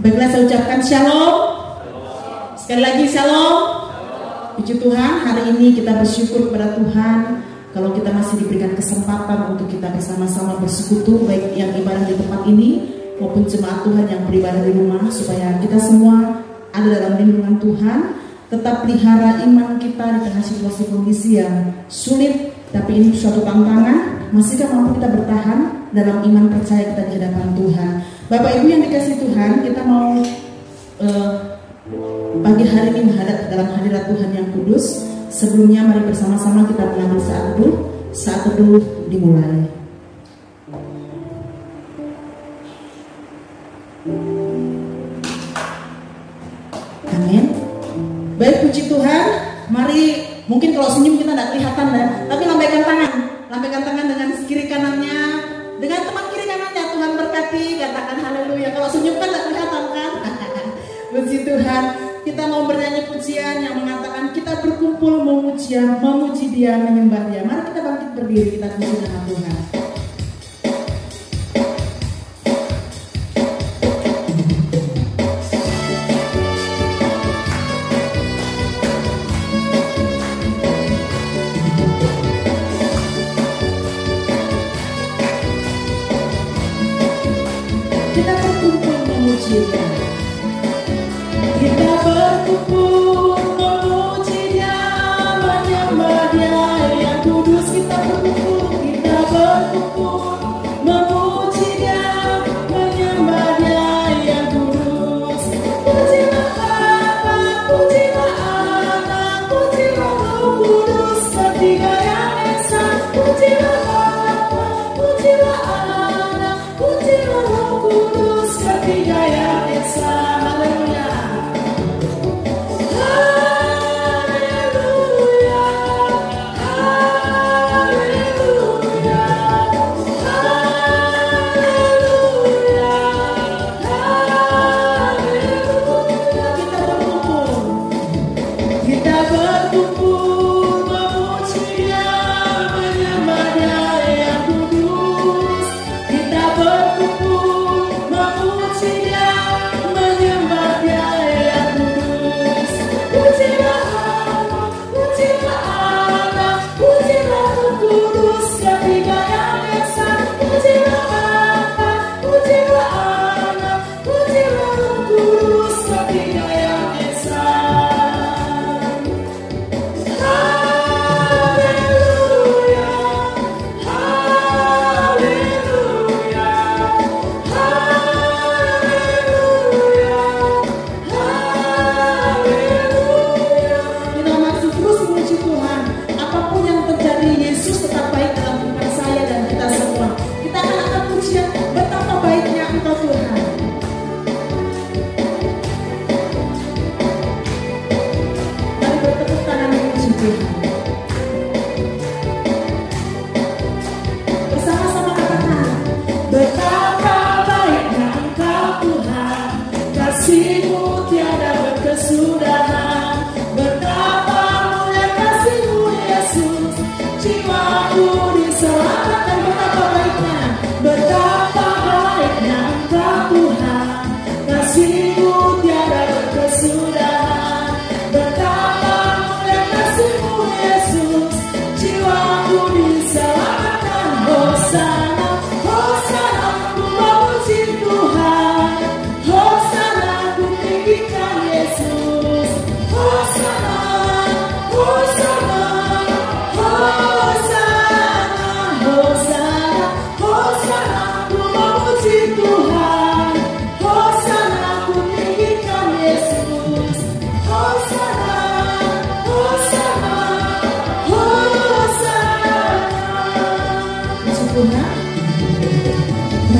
Baiklah, saya ucapkan shalom. Sekali lagi shalom. Puji Tuhan, hari ini kita bersyukur kepada Tuhan kalau kita masih diberikan kesempatan untuk kita bersama-sama bersekutu, baik yang ibadah di tempat ini maupun jemaat Tuhan yang beribadah di rumah, supaya kita semua ada dalam lindungan Tuhan. Tetap pelihara iman kita di tengah situasi kondisi yang sulit, tapi ini suatu tantangan. Masihkah mampu kita bertahan dalam iman percaya kita di hadapan Tuhan? Bapak Ibu yang dikasihi Tuhan, kita mau pagi hari ini menghadap dalam hadirat Tuhan yang kudus. Sebelumnya mari bersama-sama kita mengambil saat teduh. Saat teduh dimulai. Amin. Baik, puji Tuhan. Mari, mungkin kalau senyum kita tidak kelihatan dan, tapi lambaikan tangan dengan kiri kanannya, dengan teman kiri kanannya. Tuhan berkati, katakan haleluya. Kalau senyum kan tidak kelihatan kan? Puji Tuhan. Kita mau bernyanyi pujian yang mengatakan kita berkumpul memuji Dia, menyembah Dia. Mari kita bangkit berdiri, kita puji nama Tuhan. Kita berkumpul memuji Dia. Kita berkumpul memuji Dia, menyembah Dia yang kudus. Kita berkumpul memuji Dia, menyembah Dia yang kudus. Pujilah Bapa, pujilah Anak, pujilah Roh Kudus, ketiga yang esa. Pujilah Bapa, pujilah Anak, pujilah Roh Kudus, ketiga yang esa. Haleluya.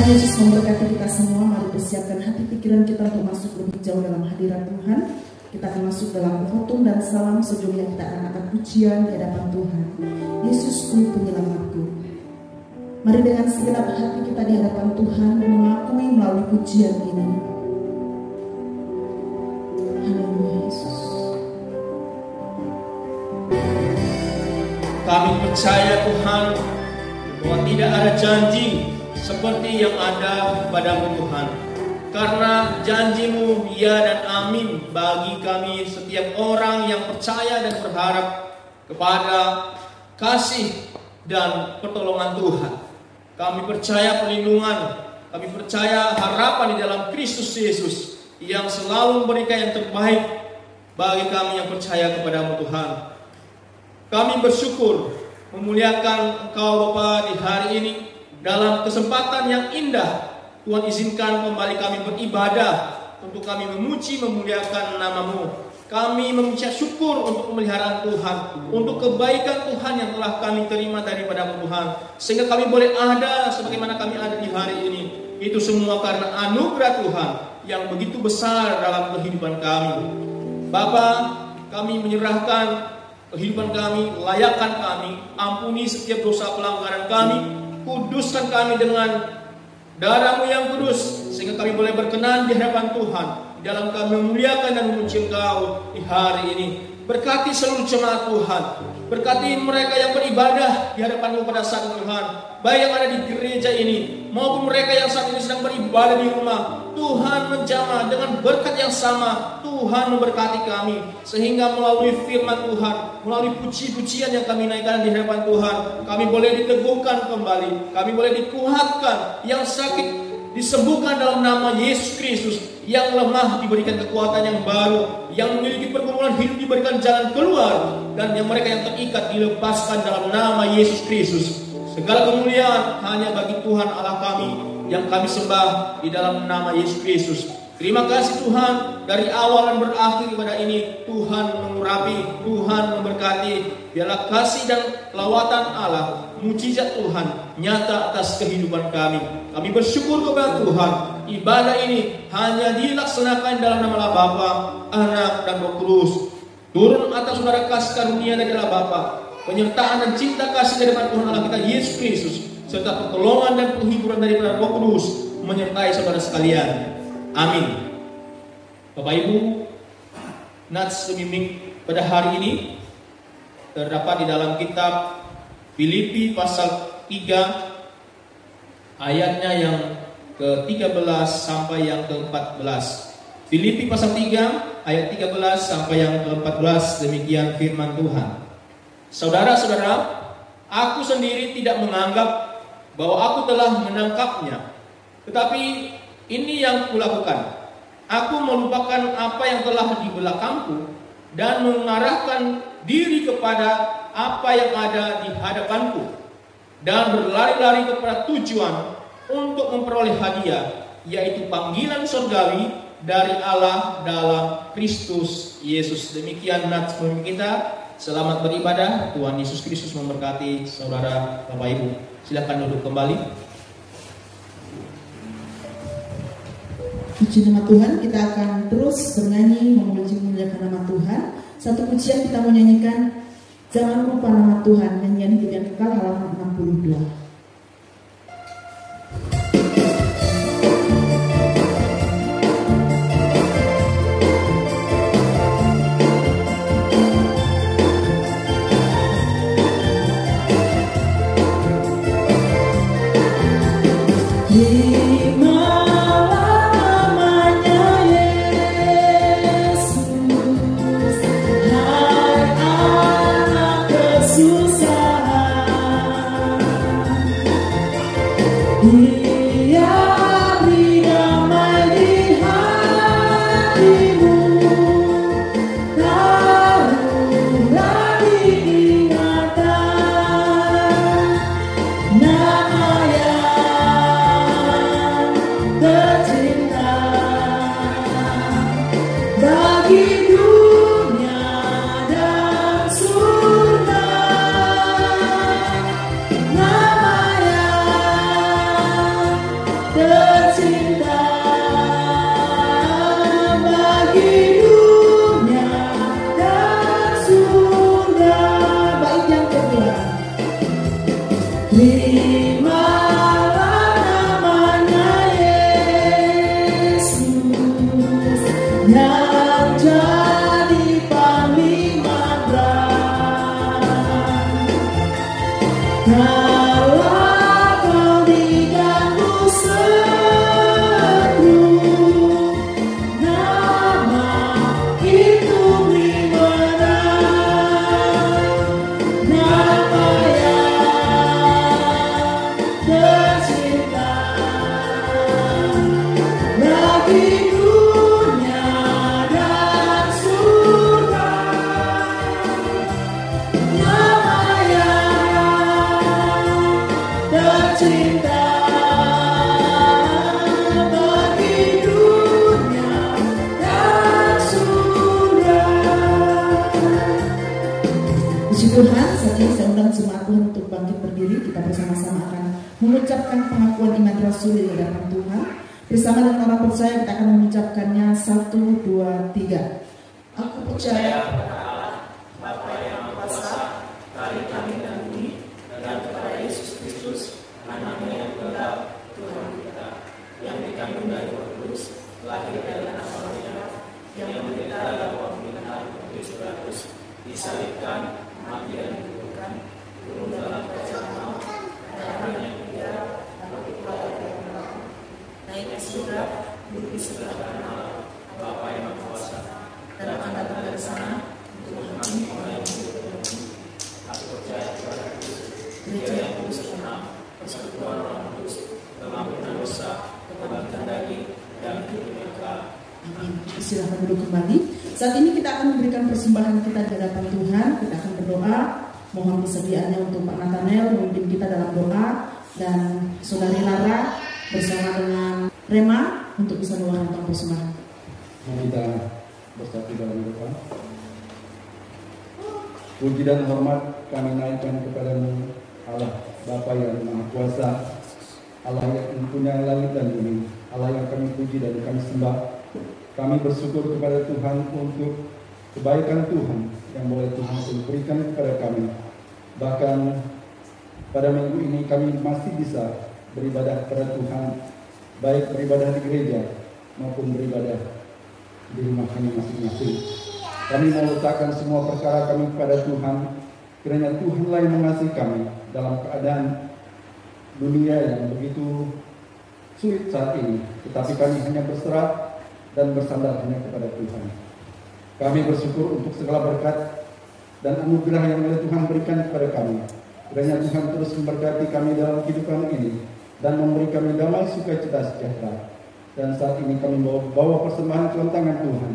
Yesus memberkati kita semua. Mari persiapkan hati pikiran kita untuk masuk lebih jauh dalam hadirat Tuhan. Kita akan masuk dalam khotbah dan salam. Sebelumnya kita akan angkat pujian di hadapan Tuhan. Yesusku penyelamatku. Mari dengan segenap hati kita di hadapan Tuhan mengakui melalui pujian ini. Haleluya Yesus. Kami percaya Tuhan bahwa tidak ada janji seperti yang ada padamu Tuhan. karena janji-Mu ya dan amin bagi kami setiap orang yang percaya dan berharap kepada kasih dan pertolongan Tuhan. Kami percaya perlindungan, kami percaya harapan di dalam Kristus Yesus yang selalu memberikan yang terbaik bagi kami yang percaya kepada-Mu Tuhan. Kami bersyukur memuliakan Engkau Bapa di hari ini dalam kesempatan yang indah. Tuhan izinkan kembali kami beribadah untuk kami memuji memuliakan nama-Mu. Kami mengucap syukur untuk pemeliharaan Tuhan, untuk kebaikan Tuhan yang telah kami terima daripada Tuhan, sehingga kami boleh ada sebagaimana kami ada di hari ini. Itu semua karena anugerah Tuhan yang begitu besar dalam kehidupan kami. Bapa, kami menyerahkan kehidupan kami, layakkan kami, ampuni setiap dosa pelanggaran kami, kuduskan kami dengan darah-Mu yang kudus, sehingga kami boleh berkenan di hadapan Tuhan, di dalam kami memuliakan dan memuji Engkau di hari ini. Berkati seluruh jemaat Tuhan, berkati mereka yang beribadah di hadapan-Mu pada saat Tuhan, baik yang ada di gereja ini maupun mereka yang saat ini sedang beribadah di rumah. Tuhan menjamah dengan berkat yang sama. Tuhan memberkati kami, sehingga melalui firman Tuhan, melalui puji-pujian yang kami naikkan di hadapan Tuhan, kami boleh diteguhkan kembali, kami boleh dikuatkan, yang sakit disembuhkan dalam nama Yesus Kristus, yang lemah diberikan kekuatan yang baru, yang memiliki pergumulan hidup diberikan jalan keluar, dan yang mereka yang terikat dilepaskan dalam nama Yesus Kristus. Segala kemuliaan hanya bagi Tuhan Allah kami yang kami sembah di dalam nama Yesus Kristus. Terima kasih Tuhan, dari awal dan berakhir pada ini Tuhan mengurapi, Tuhan memberkati. Biarlah kasih dan lawatan Allah, mujizat Tuhan nyata atas kehidupan kami. Kami bersyukur kepada Tuhan, ibadah ini hanya dilaksanakan dalam nama Bapa, Anak dan Roh Kudus. Turun atas saudara kasih karunia dari Allah Bapa, penyertaan dan cinta kasih daripada Tuhan Allah kita Yesus Kristus, serta pertolongan dan penghiburan daripada Roh Kudus menyertai saudara sekalian. Amin. Bapak Ibu, nats pembimbing pada hari ini terdapat di dalam kitab Filipi pasal 3 ayatnya yang ke-13 sampai yang ke-14. Filipi pasal 3 ayat 13 sampai yang ke-14, demikian firman Tuhan. Saudara-saudara, aku sendiri tidak menganggap bahwa aku telah menangkapnya, tetapi ini yang kulakukan. Aku melupakan apa yang telah di belakangku dan mengarahkan diri kepada apa yang ada di hadapanku, dan berlari-lari kepada tujuan untuk memperoleh hadiah, yaitu panggilan surgawi dari Allah dalam Kristus Yesus. Demikian nats pemimpin kita. Selamat beribadah. Tuhan Yesus Kristus memberkati saudara Bapak Ibu. Silakan duduk kembali. Puji nama Tuhan, kita akan terus bernyanyi memuji-muliakan nama Tuhan. Satu pujian kita mau nyanyikan, Jangan Lupa Nama Tuhan, nyanyian hidup yang kekal, halaman 62. Kala kau diganggu seru, tercinta bagi dunia dan surga. Nama yang tercinta bagi dunia dan surga. Puji Tuhan, saat ini saya undang jemaat Tuhan untuk bangkit berdiri. Kita bersama-sama akan mengucapkan pengakuan iman rasul di hadapan Tuhan. Bersama dengan orang percaya kita akan mengucapkannya 1, 2, 3. Aku percaya kepada Allah, Bapa yang Maha Kuasa, Bapa kami dan bumi, dan kepada Yesus Kristus, Anaknya yang tunggal, Tuhan kita, yang dikandung dari Roh Kudus, lahir dari anak Maria, yang menderita dalam pemerintahan Pontius Pilatus, disalibkan, mati dan dikuburkan, turun dalam kerajaan maut, dan hari yang ketiga, bangkit pula dari neraka, naik ke surga, duduk di sebelah kanan Allah, Bapa yang Maha Kuasa, dan akan datang dari sana untuk menghakimi orang yang hidup dan mati. Aku percaya kepada Kristus, Gereja yang kudus benar, persekutuan Roh Kudus, pengampunan dosa, kebangkitan daging, dan hidup yang kekal. Amin. Silahkan duduk kembali. Saat ini kita akan memberikan persembahan kita di hadapan Tuhan. Kita akan berdoa. Mohon kesediaannya untuk Pak Nathanael memimpin kita dalam doa, dan Saudari Lara bersama dengan Rema untuk bisa mewahyukan persembahan. Kita bersatu dalam doa. Puji dan hormat kami naikkan kepadamu, Allah Bapa yang Maha Kuasa, Allah yang mempunyai langit dan bumi, Allah yang kami puji dan kami sembah. Kami bersyukur kepada Tuhan untuk kebaikan Tuhan yang boleh Tuhan berikan kepada kami. Bahkan pada minggu ini kami masih bisa beribadah kepada Tuhan, baik beribadah di gereja maupun beribadah di rumah kami masing-masing. Kami meletakkan semua perkara kami kepada Tuhan, kiranya Tuhanlah yang mengasihi kami dalam keadaan dunia yang begitu sulit saat ini, tetapi kami hanya berserah dan bersandar hanya kepada Tuhan. Kami bersyukur untuk segala berkat dan anugerah yang oleh Tuhan berikan kepada kami. Kiranya Tuhan terus memberkati kami dalam kehidupan ini dan memberi kami damai, sukacita, sejahtera. Dan saat ini kami bawa persembahan ke dalam tangan Tuhan.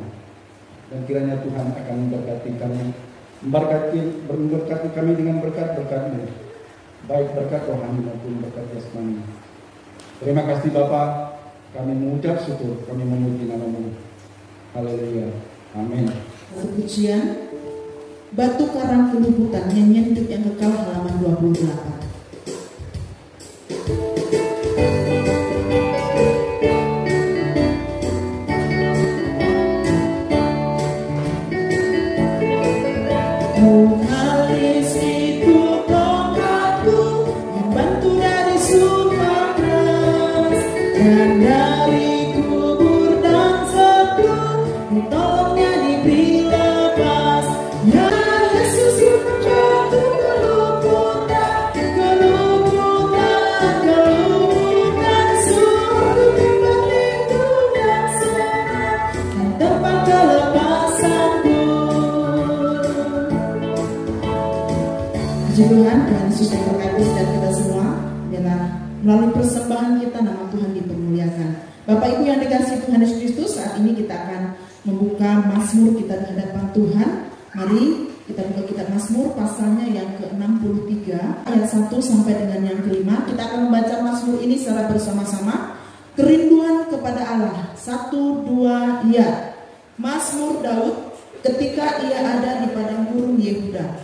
Dan kiranya Tuhan akan memberkati kami, memberkati kami dengan berkat-berkat-Mu, baik berkat rohani maupun berkat jasmani. Terima kasih Bapa, kami mengucap syukur, kami memuji nama-Mu. Haleluya. Amin. Pujian Batu Karang Keluputan, nyanyian hidup yang kekal, halaman 28. Tuhan Yesus yang berkati dan kita semua, biarlah melalui persembahan kita nama Tuhan dipermuliakan. Bapak Ibu yang dikasihi Tuhan Yesus Kristus, saat ini kita akan membuka Mazmur kita di hadapan Tuhan. Mari kita buka kitab Mazmur pasalnya yang ke-63 ayat 1 sampai dengan yang ke-5. Kita akan membaca Mazmur ini secara bersama-sama. Kerinduan kepada Allah. 1, 2, ya. Mazmur Daud ketika ia ada di padang gurun Yehuda.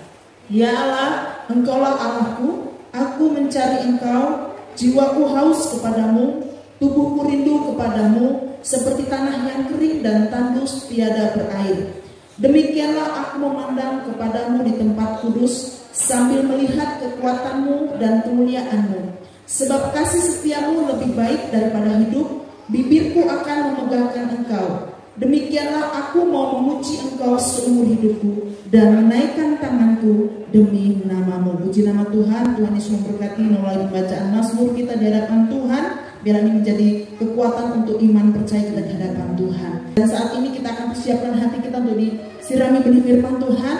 Ya Allah, Engkaulah Allahku, aku mencari Engkau, jiwaku haus kepadamu, tubuhku rindu kepadamu, seperti tanah yang kering dan tandus tiada berair. Demikianlah aku memandang kepadamu di tempat kudus, sambil melihat kekuatanmu dan kemuliaanmu. Sebab kasih setiamu lebih baik daripada hidup, bibirku akan memegahkan Engkau. Demikianlah aku mau memuji Engkau seumur hidupku dan menaikkan tanganku demi nama-Mu. Puji nama Tuhan. Tuhan Yesus memberkati melalui pembacaan Mazmur kita di hadapan Tuhan. Biar ini menjadi kekuatan untuk iman percaya kita di hadapan Tuhan. Dan saat ini kita akan persiapkan hati kita untuk disirami benih firman Tuhan.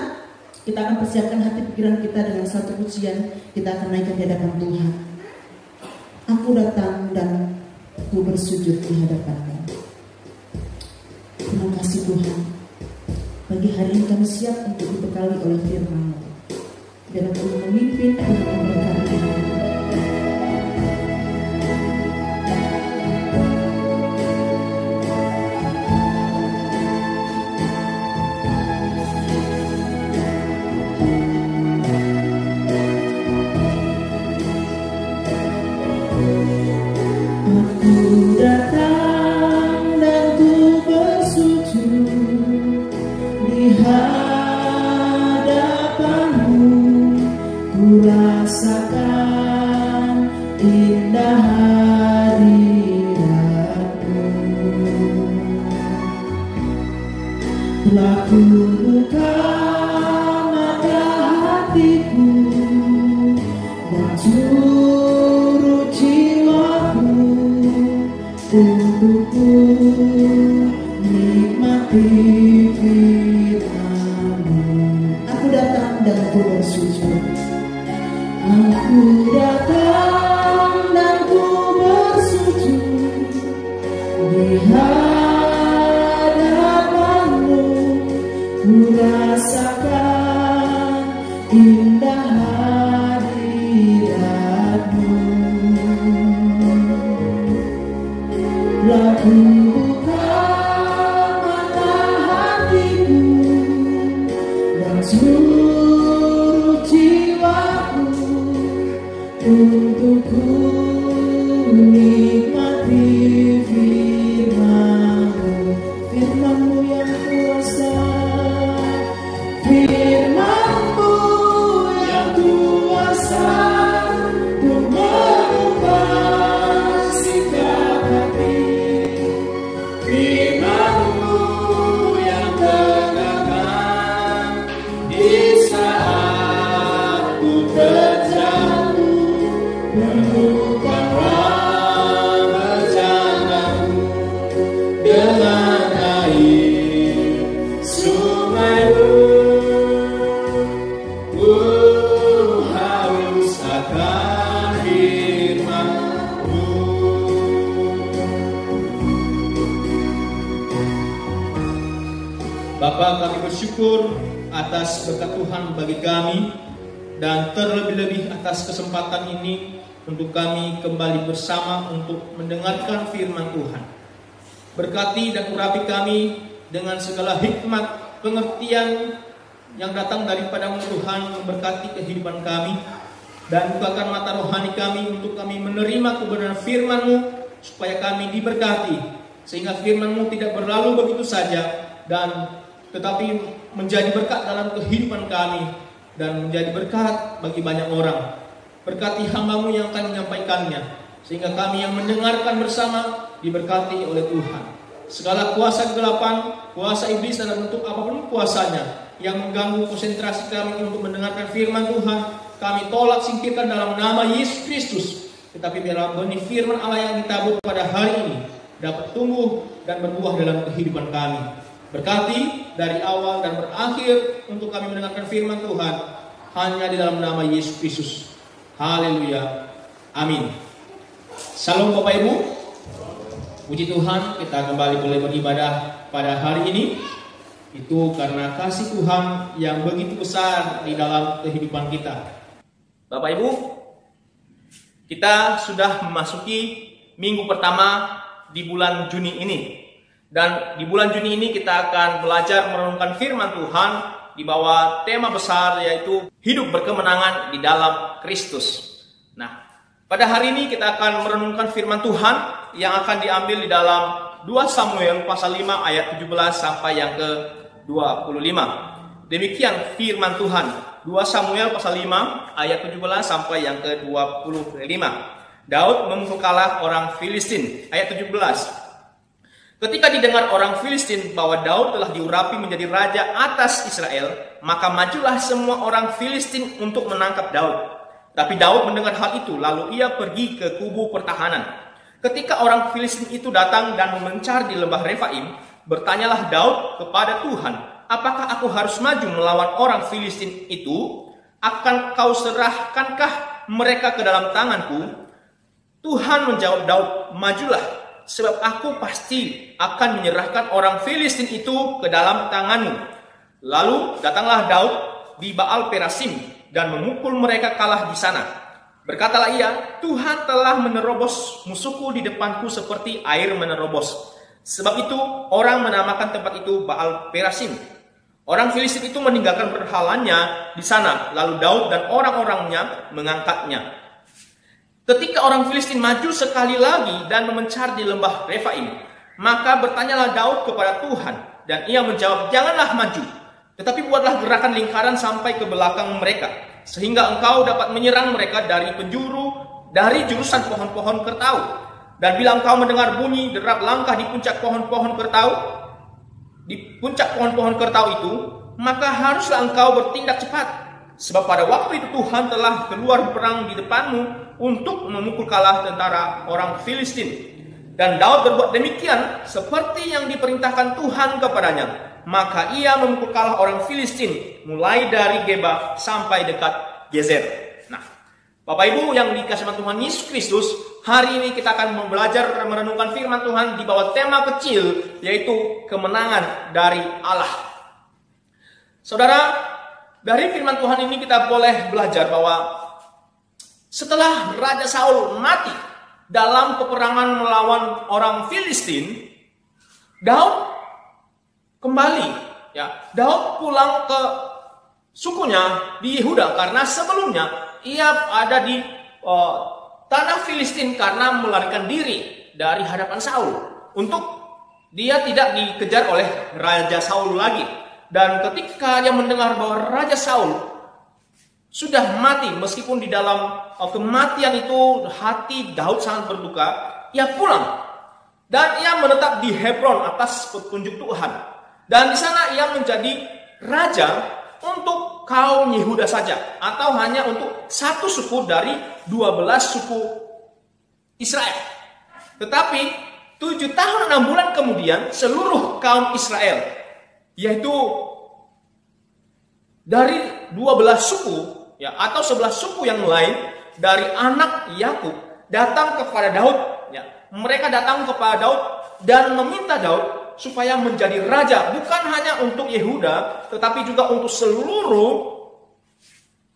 Kita akan persiapkan hati pikiran kita dengan satu pujian. Kita akan naikkan di hadapan Tuhan. Aku datang dan ku bersujud di hadapan-Mu. Terima kasih Tuhan. Pagi hari ini kami siap untuk dibekali oleh firman-Mu. Biar Engkau memimpin dan memberkati kami. Bapa, kami bersyukur atas berkat Tuhan bagi kami dan terlebih-lebih atas kesempatan ini untuk kami kembali bersama untuk mendengarkan firman Tuhan. Berkati dan urapi kami dengan segala hikmat, pengertian yang datang daripada-Mu Tuhan, memberkati kehidupan kami dan bukakan mata rohani kami untuk kami menerima kebenaran firman-Mu supaya kami diberkati, sehingga firman-Mu tidak berlalu begitu saja tetapi menjadi berkat dalam kehidupan kami dan menjadi berkat bagi banyak orang. Berkati hamba-Mu yang akan menyampaikannya, sehingga kami yang mendengarkan bersama diberkati oleh Tuhan. Segala kuasa kegelapan, kuasa iblis dalam bentuk apapun kuasanya yang mengganggu konsentrasi kami untuk mendengarkan firman Tuhan, kami tolak, singkirkan dalam nama Yesus Kristus. Tetapi biarlah benih firman Allah yang ditabur pada hari ini dapat tumbuh dan berbuah dalam kehidupan kami. Berkati dari awal dan berakhir untuk kami mendengarkan firman Tuhan hanya di dalam nama Yesus Kristus. Haleluya. Amin. Salam Bapak Ibu. Puji Tuhan, kita kembali boleh beribadah pada hari ini. Itu karena kasih Tuhan yang begitu besar di dalam kehidupan kita. Bapak Ibu, kita sudah memasuki minggu pertama di bulan Juni ini. Dan di bulan Juni ini kita akan belajar merenungkan firman Tuhan di bawah tema besar yaitu hidup berkemenangan di dalam Kristus. Nah, pada hari ini kita akan merenungkan firman Tuhan yang akan diambil di dalam 2 Samuel pasal 5 ayat 17 sampai yang ke-25. Demikian firman Tuhan. 2 Samuel pasal 5 ayat 17 sampai yang ke-25. Daud memukul kalah orang Filistin. Ayat 17. Ketika didengar orang Filistin bahwa Daud telah diurapi menjadi raja atas Israel, maka majulah semua orang Filistin untuk menangkap Daud. Tapi Daud mendengar hal itu, lalu ia pergi ke kubu pertahanan. Ketika orang Filistin itu datang dan memencar di lembah Refaim, bertanyalah Daud kepada Tuhan, apakah aku harus maju melawan orang Filistin itu? Akan kau serahkankah mereka ke dalam tanganku? Tuhan menjawab Daud, "Majulah, sebab aku pasti akan menyerahkan orang Filistin itu ke dalam tanganmu." Lalu datanglah Daud di Baal Perasim dan memukul mereka kalah di sana. Berkatalah ia, "Tuhan telah menerobos musuhku di depanku seperti air menerobos." Sebab itu orang menamakan tempat itu Baal Perasim. Orang Filistin itu meninggalkan berhalanya di sana, lalu Daud dan orang-orangnya mengangkatnya. Ketika orang Filistin maju sekali lagi dan memencar di lembah Refaim, maka bertanyalah Daud kepada Tuhan, dan ia menjawab, "Janganlah maju, tetapi buatlah gerakan lingkaran sampai ke belakang mereka, sehingga engkau dapat menyerang mereka dari jurusan pohon-pohon kertau. Dan bila engkau mendengar bunyi derap langkah di puncak pohon-pohon kertau itu, maka haruslah engkau bertindak cepat. Sebab pada waktu itu Tuhan telah keluar berperang di depanmu untuk memukul kalah tentara orang Filistin." Dan Daud berbuat demikian seperti yang diperintahkan Tuhan kepadanya. Maka ia memukul kalah orang Filistin mulai dari Geba sampai dekat Gezer. Nah, Bapak Ibu yang dikasihi Tuhan Yesus Kristus, hari ini kita akan belajar merenungkan firman Tuhan di bawah tema kecil, yaitu kemenangan dari Allah. Saudara, dari firman Tuhan ini kita boleh belajar bahwa setelah Raja Saul mati dalam peperangan melawan orang Filistin, Daud kembali. Daud pulang ke sukunya di Yehuda karena sebelumnya ia ada di tanah Filistin karena melarikan diri dari hadapan Saul untuk dia tidak dikejar oleh Raja Saul lagi. Dan ketika dia mendengar bahwa Raja Saul sudah mati, meskipun di dalam kematian itu hati Daud sangat berduka, ia pulang dan ia menetap di Hebron atas petunjuk Tuhan. Dan di sana ia menjadi raja untuk kaum Yehuda saja, atau hanya untuk satu suku dari 12 suku Israel. Tetapi 7 tahun 6 bulan kemudian seluruh kaum Israel, yaitu dari 12 suku atau 11 suku yang lain dari anak Yakub datang kepada Daud. Mereka datang kepada Daud dan meminta Daud supaya menjadi raja, bukan hanya untuk Yehuda, tetapi juga untuk seluruh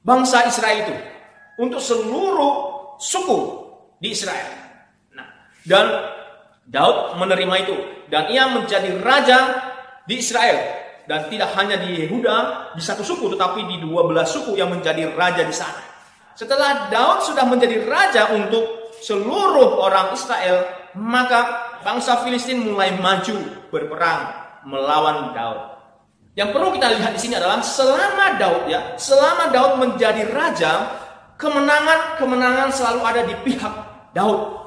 bangsa Israel itu, untuk seluruh suku di Israel. Dan Daud menerima itu, dan ia menjadi raja di Israel. Dan tidak hanya di Yehuda, di satu suku, tetapi di 12 suku yang menjadi raja di sana. Setelah Daud sudah menjadi raja untuk seluruh orang Israel, maka bangsa Filistin mulai maju berperang melawan Daud. Yang perlu kita lihat di sini adalah selama Daud menjadi raja, kemenangan selalu ada di pihak Daud.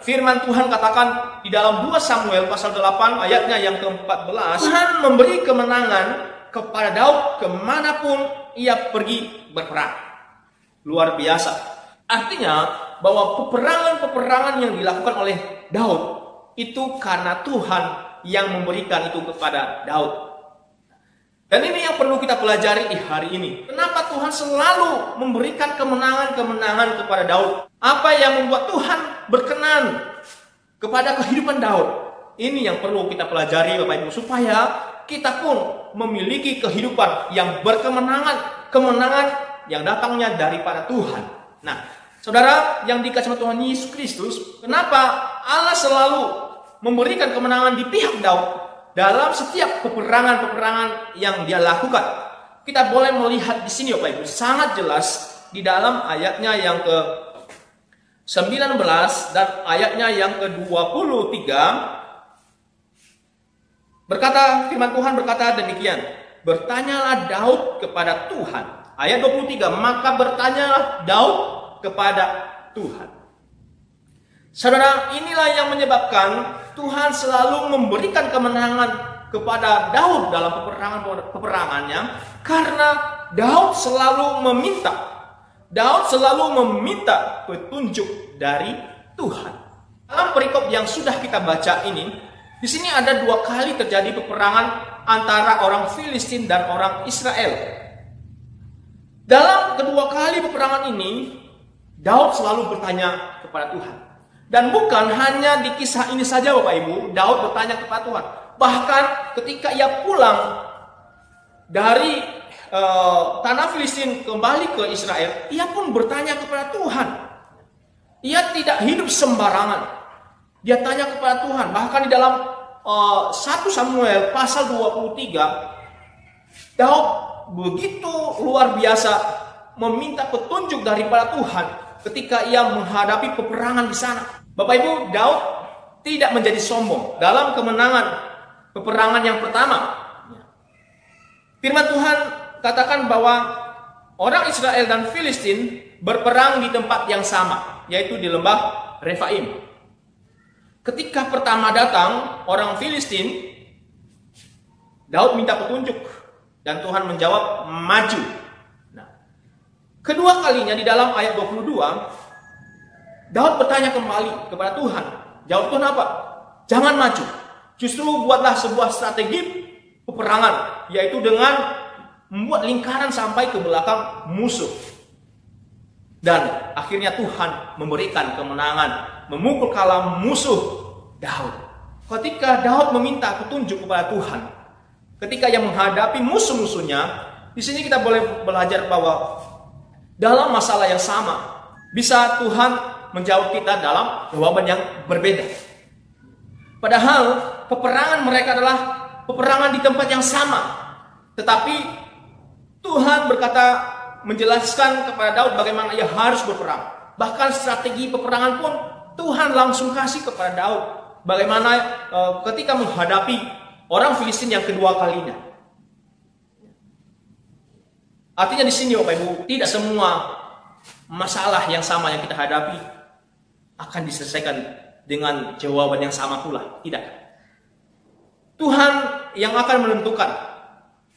Firman Tuhan katakan di dalam 2 Samuel pasal 8 ayatnya yang ke-14, Tuhan memberi kemenangan kepada Daud kemanapun ia pergi berperang. Luar biasa. Artinya bahwa peperangan-peperangan yang dilakukan oleh Daud itu karena Tuhan yang memberikan itu kepada Daud. Dan ini yang perlu kita pelajari di hari ini. Kenapa Tuhan selalu memberikan kemenangan-kemenangan kepada Daud? Apa yang membuat Tuhan berkenan kepada kehidupan Daud? Ini yang perlu kita pelajari Bapak Ibu, supaya kita pun memiliki kehidupan yang berkemenangan, kemenangan yang datangnya daripada Tuhan. Nah, saudara yang dikasihi Tuhan Yesus Kristus, kenapa Allah selalu memberikan kemenangan di pihak Daud dalam setiap peperangan-peperangan yang dia lakukan? Kita boleh melihat di sini Bapak Ibu, sangat jelas di dalam ayatnya yang ke-19 dan ayatnya yang ke-23. Firman Tuhan berkata demikian, "Bertanyalah Daud kepada Tuhan." Ayat 23, "Maka bertanyalah Daud kepada Tuhan." Saudara, inilah yang menyebabkan Tuhan selalu memberikan kemenangan kepada Daud dalam peperangannya, karena Daud selalu meminta petunjuk dari Tuhan. Dalam perikop yang sudah kita baca ini, di sini ada 2 kali terjadi peperangan antara orang Filistin dan orang Israel. Dalam kedua kali peperangan ini, Daud selalu bertanya kepada Tuhan. Dan bukan hanya di kisah ini saja Bapak Ibu, Daud bertanya kepada Tuhan. Bahkan ketika ia pulang dari tanah Filistin kembali ke Israel, ia pun bertanya kepada Tuhan. Ia tidak hidup sembarangan. Dia tanya kepada Tuhan. Bahkan di dalam 1 Samuel pasal 23, Daud begitu luar biasa meminta petunjuk daripada Tuhan ketika ia menghadapi peperangan di sana. Bapak Ibu, Daud tidak menjadi sombong dalam kemenangan peperangan yang pertama. Firman Tuhan katakan bahwa orang Israel dan Filistin berperang di tempat yang sama, yaitu di lembah Refaim. Ketika pertama datang orang Filistin, Daud minta petunjuk dan Tuhan menjawab maju. Nah, kedua kalinya di dalam ayat 22, Daud bertanya kembali kepada Tuhan. Jawab Tuhan apa? Jangan maju. Justru buatlah sebuah strategi peperangan, yaitu dengan membuat lingkaran sampai ke belakang musuh. Dan akhirnya Tuhan memberikan kemenangan, memukul kepala musuh Daud. Ketika Daud meminta petunjuk kepada Tuhan, ketika ia menghadapi musuh-musuhnya, di sini kita boleh belajar bahwa dalam masalah yang sama, bisa Tuhan menjawab kita dalam jawaban yang berbeda. Padahal peperangan mereka adalah peperangan di tempat yang sama. Tetapi Tuhan berkata, menjelaskan kepada Daud bagaimana ia harus berperang. Bahkan strategi peperangan pun Tuhan langsung kasih kepada Daud. Bagaimana ketika menghadapi orang Filistin yang kedua kalinya. Artinya di sini Bapak Ibu, tidak semua masalah yang sama yang kita hadapi akan diselesaikan dengan jawaban yang sama pula. Tidak. Tuhan yang akan menentukan.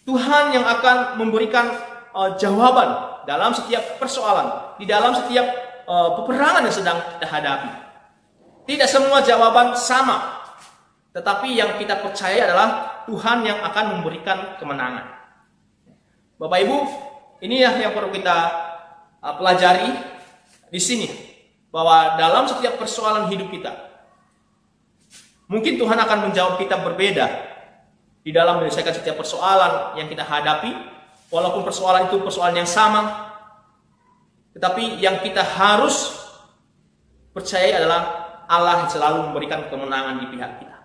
Tuhan yang akan memberikan jawaban dalam setiap persoalan, di dalam setiap peperangan yang sedang kita hadapi. Tidak semua jawaban sama, tetapi yang kita percaya adalah Tuhan yang akan memberikan kemenangan. Bapak Ibu, inilah yang perlu kita pelajari di sini, bahwa dalam setiap persoalan hidup kita, mungkin Tuhan akan menjawab kita berbeda di dalam menyelesaikan setiap persoalan yang kita hadapi. Walaupun persoalan itu persoalan yang sama, tetapi yang kita harus percaya adalah Allah selalu memberikan kemenangan di pihak kita.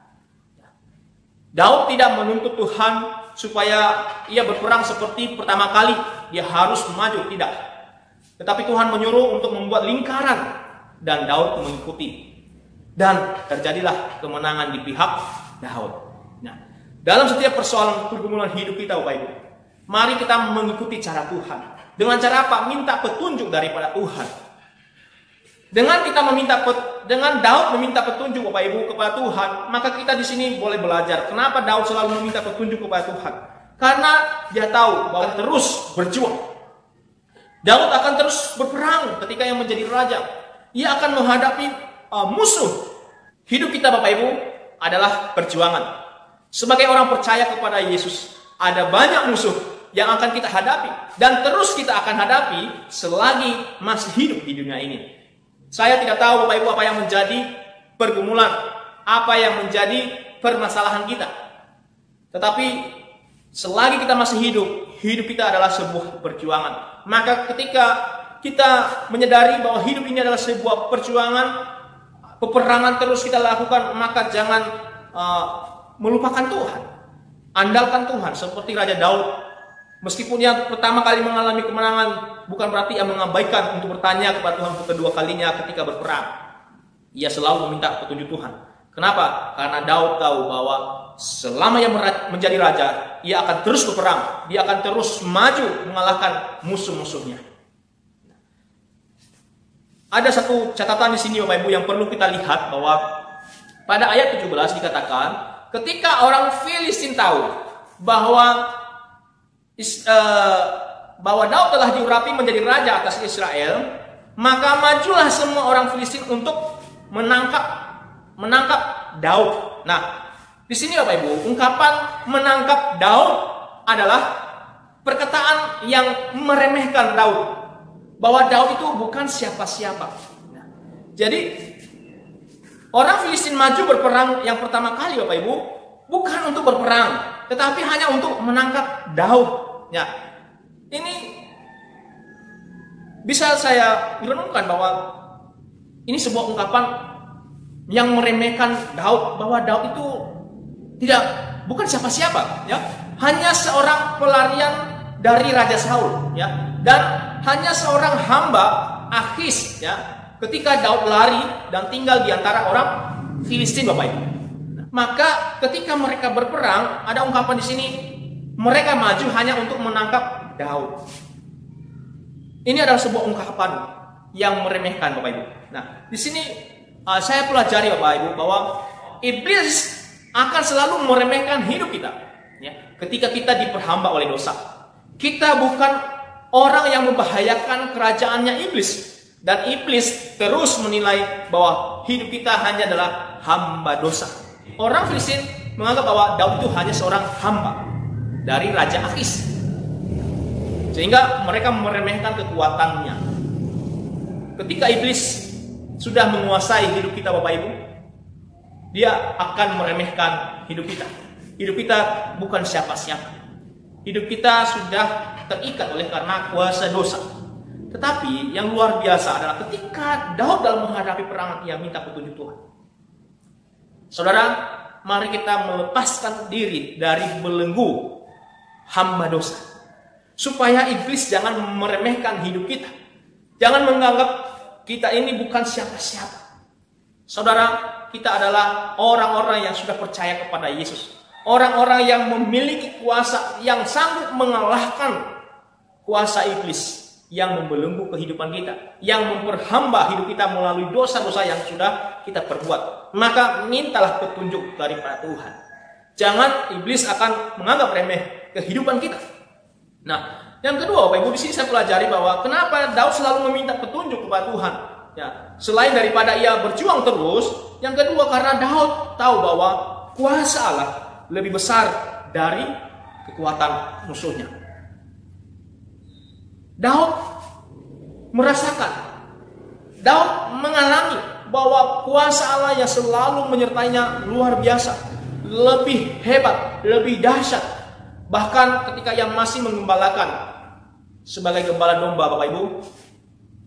Daud tidak menuntut Tuhan supaya ia berperang seperti pertama kali, dia harus maju, tidak. Tetapi Tuhan menyuruh untuk membuat lingkaran dan Daud mengikuti. Dan terjadilah kemenangan di pihak Daud. Nah, dalam setiap persoalan pergumulan hidup kita, Bapak Ibu, mari kita mengikuti cara Tuhan. Dengan cara apa? Minta petunjuk daripada Tuhan. Dengan Daud meminta petunjuk Bapak Ibu kepada Tuhan, maka kita di sini boleh belajar kenapa Daud selalu meminta petunjuk kepada Tuhan. Karena dia tahu bahwa terus berjuang. Daud akan terus berperang ketika yang menjadi raja. Ia akan menghadapi musuh. Hidup kita Bapak Ibu adalah perjuangan. Sebagai orang percaya kepada Yesus, ada banyak musuh yang akan kita hadapi dan terus kita akan hadapi selagi masih hidup di dunia ini. Saya tidak tahu Bapak Ibu apa yang menjadi pergumulan, apa yang menjadi permasalahan kita. Tetapi selagi kita masih hidup, hidup kita adalah sebuah perjuangan. Maka ketika kita menyadari bahwa hidup ini adalah sebuah perjuangan, peperangan terus kita lakukan, maka jangan melupakan Tuhan. Andalkan Tuhan seperti Raja Daud. Meskipun yang pertama kali mengalami kemenangan, bukan berarti ia mengabaikan untuk bertanya kepada Tuhan untuk kedua kalinya ketika berperang. Ia selalu meminta petunjuk Tuhan. Kenapa? Karena Daud tahu bahwa selama ia menjadi raja, ia akan terus berperang. Dia akan terus maju mengalahkan musuh-musuhnya. Ada satu catatan di sini Bapak Ibu yang perlu kita lihat, bahwa pada ayat 17 dikatakan, ketika orang Filistin tahu bahwa Daud telah diurapi menjadi raja atas Israel, maka majulah semua orang Filistin untuk menangkap Daud. Nah, di sini Bapak Ibu, ungkapan menangkap Daud adalah perkataan yang meremehkan Daud, bahwa Daud itu bukan siapa-siapa. Nah, jadi Orang Filistin maju berperang yang pertama kali Bapak Ibu, bukan untuk berperang, tetapi hanya untuk menangkap Daud. Ya, ini bisa saya renungkan bahwa ini sebuah ungkapan yang meremehkan Daud, bahwa Daud itu bukan siapa-siapa, ya, hanya seorang pelarian dari Raja Saul, ya, dan hanya seorang hamba Akis, ya, ketika Daud lari dan tinggal di antara orang Filistin, Bapak Ibu. Maka ketika mereka berperang, ada ungkapan di sini, mereka maju hanya untuk menangkap Daud. Ini adalah sebuah ungkapan yang meremehkan, Bapak Ibu. Nah, di sini saya pelajari, Bapak Ibu, bahwa iblis akan selalu meremehkan hidup kita, ya, ketika kita diperhamba oleh dosa. Kita bukan orang yang membahayakan kerajaannya iblis, dan iblis terus menilai bahwa hidup kita hanya adalah hamba dosa. Orang Filistin menganggap bahwa Daud itu hanya seorang hamba dari Raja Akis, sehingga mereka meremehkan kekuatannya. Ketika iblis sudah menguasai hidup kita, Bapak Ibu, dia akan meremehkan hidup kita. Hidup kita bukan siapa-siapa. Hidup kita sudah terikat oleh karena kuasa dosa. Tetapi yang luar biasa adalah ketika Daud dalam menghadapi perang, ia minta petunjuk Tuhan. Saudara, mari kita melepaskan diri dari belenggu hamba dosa, supaya iblis jangan meremehkan hidup kita. Jangan menganggap kita ini bukan siapa-siapa. Saudara, kita adalah orang-orang yang sudah percaya kepada Yesus. Orang-orang yang memiliki kuasa yang sanggup mengalahkan kuasa iblis yang membelenggu kehidupan kita, yang memperhamba hidup kita melalui dosa-dosa yang sudah kita perbuat. Maka mintalah petunjuk daripada Tuhan. Jangan iblis akan menganggap remeh kehidupan kita. Nah, yang kedua, Bapak Ibu, di sini saya pelajari bahwa kenapa Daud selalu meminta petunjuk kepada Tuhan. Ya, selain daripada ia berjuang terus, yang kedua karena Daud tahu bahwa kuasa Allah lebih besar dari kekuatan musuhnya. Daud merasakan, Daud mengalami bahwa kuasa Allah yang selalu menyertainya luar biasa, lebih hebat, lebih dahsyat. Bahkan ketika ia masih menggembalakan sebagai gembala domba, Bapak Ibu,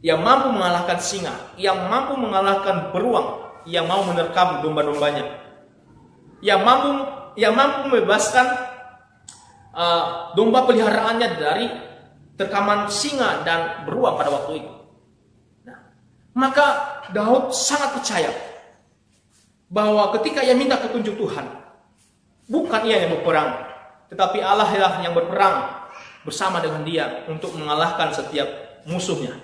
ia mampu mengalahkan singa, ia mampu mengalahkan beruang, ia mau menerkam domba-dombanya, ia mampu membebaskan domba peliharaannya dari terkaman singa dan beruang pada waktu itu. Nah, maka Daud sangat percaya bahwa ketika ia minta petunjuk Tuhan, bukan ia yang berperang, tetapi Allah lah yang berperang bersama dengan dia untuk mengalahkan setiap musuhnya.